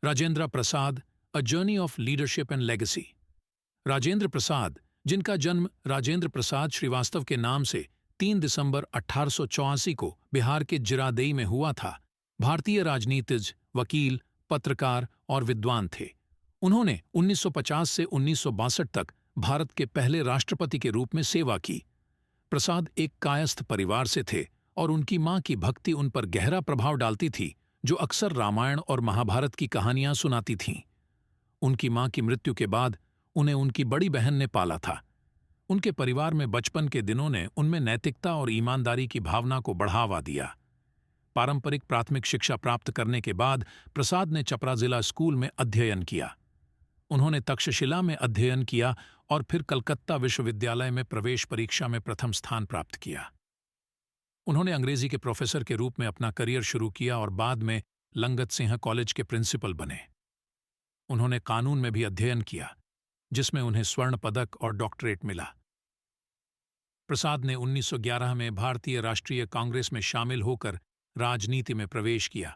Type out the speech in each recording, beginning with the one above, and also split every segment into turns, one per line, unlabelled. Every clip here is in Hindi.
Rajendra Prasad, a journey of leadership and legacy. Rajendra Prasad, जिनका जन्म राजेंद्र प्रसाद श्रीवास्तव के नाम से 3 दिसंबर 1884 को बिहार के जिरादेई में हुआ था, भारतीय राजनीतिज्ञ, वकील, पत्रकार और विद्वान थे। उन्होंने 1950 से 1962 तक भारत के पहले राष्ट्रपति के रूप में सेवा की। प्रसाद एक कायस्थ परिवार से थे और उनकी मां की भक्ति उन पर गहरा प्रभाव डालती थी, जो अक्सर रामायण और महाभारत की कहानियां सुनाती थीं। उनकी मां की मृत्यु के बाद उन्हें उनकी बड़ी बहन ने पाला था। उनके परिवार में बचपन के दिनों ने उनमें नैतिकता और ईमानदारी की भावना को बढ़ावा दिया। पारंपरिक प्राथमिक शिक्षा प्राप्त करने के बाद प्रसाद ने चपरा जिला स्कूल में अध्ययन किया। उन्होंने तक्षशिला में अध्ययन किया और फिर कलकत्ता विश्वविद्यालय में प्रवेश परीक्षा में प्रथम स्थान प्राप्त किया। उन्होंने अंग्रेजी के प्रोफेसर के रूप में अपना करियर शुरू किया और बाद में लंगत सिंह कॉलेज के प्रिंसिपल बने। उन्होंने कानून में भी अध्ययन किया, जिसमें उन्हें स्वर्ण पदक और डॉक्टरेट मिला। प्रसाद ने 1911 में भारतीय राष्ट्रीय कांग्रेस में शामिल होकर राजनीति में प्रवेश किया।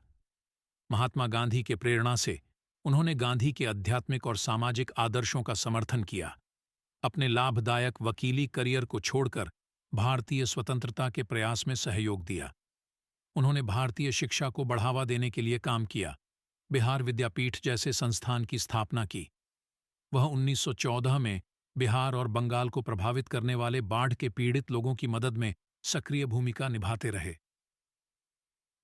महात्मा गांधी के प्रेरणा से उन्होंने गांधी के आध्यात्मिक और सामाजिक आदर्शों का समर्थन किया। अपने लाभदायक वकीली करियर को छोड़कर भारतीय स्वतंत्रता के प्रयास में सहयोग दिया। उन्होंने भारतीय शिक्षा को बढ़ावा देने के लिए काम किया, बिहार विद्यापीठ जैसे संस्थान की स्थापना की। वह 1914 में बिहार और बंगाल को प्रभावित करने वाले बाढ़ के पीड़ित लोगों की मदद में सक्रिय भूमिका निभाते रहे।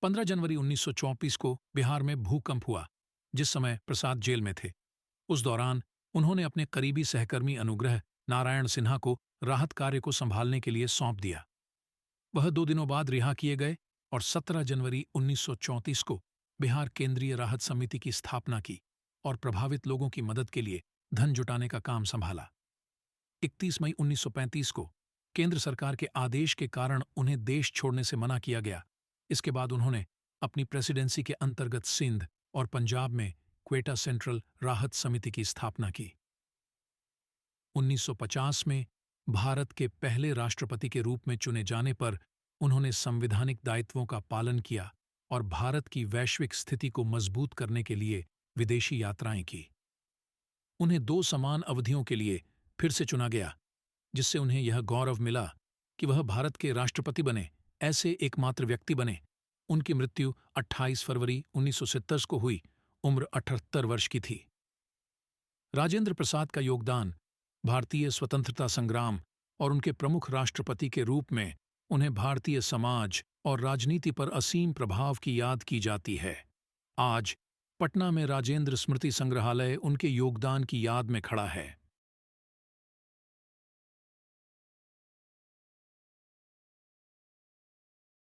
15 जनवरी 1934 को बिहार में भूकंप हुआ, जिस समय प्रसाद जेल में थे। उस दौरान उन्होंने अपने करीबी सहकर्मी अनुग्रह नारायण सिन्हा को राहत कार्य को संभालने के लिए सौंप दिया। वह 2 दिनों बाद रिहा किए गए और 17 जनवरी 1934 को बिहार केंद्रीय राहत समिति की स्थापना की और प्रभावित लोगों की मदद के लिए धन जुटाने का काम संभाला। 31 मई 1935 को केंद्र सरकार के आदेश के कारण उन्हें देश छोड़ने से मना किया गया। इसके बाद उन्होंने अपनी प्रेसिडेंसी के अंतर्गत सिंध और पंजाब में क्वेटा सेंट्रल राहत समिति की स्थापना की। 1950 में भारत के पहले राष्ट्रपति के रूप में चुने जाने पर उन्होंने संवैधानिक दायित्वों का पालन किया और भारत की वैश्विक स्थिति को मजबूत करने के लिए विदेशी यात्राएं की। उन्हें 2 समान अवधियों के लिए फिर से चुना गया, जिससे उन्हें यह गौरव मिला कि वह भारत के राष्ट्रपति बने, ऐसे एकमात्र व्यक्ति बने। उनकी मृत्यु 28 फरवरी 1970 को हुई, उम्र 78 वर्ष की थी। राजेंद्र प्रसाद का योगदान भारतीय स्वतंत्रता संग्राम और उनके प्रमुख राष्ट्रपति के रूप में उन्हें भारतीय समाज और राजनीति पर असीम प्रभाव की याद की जाती है। आज पटना में राजेंद्र स्मृति संग्रहालय उनके योगदान की याद में खड़ा है।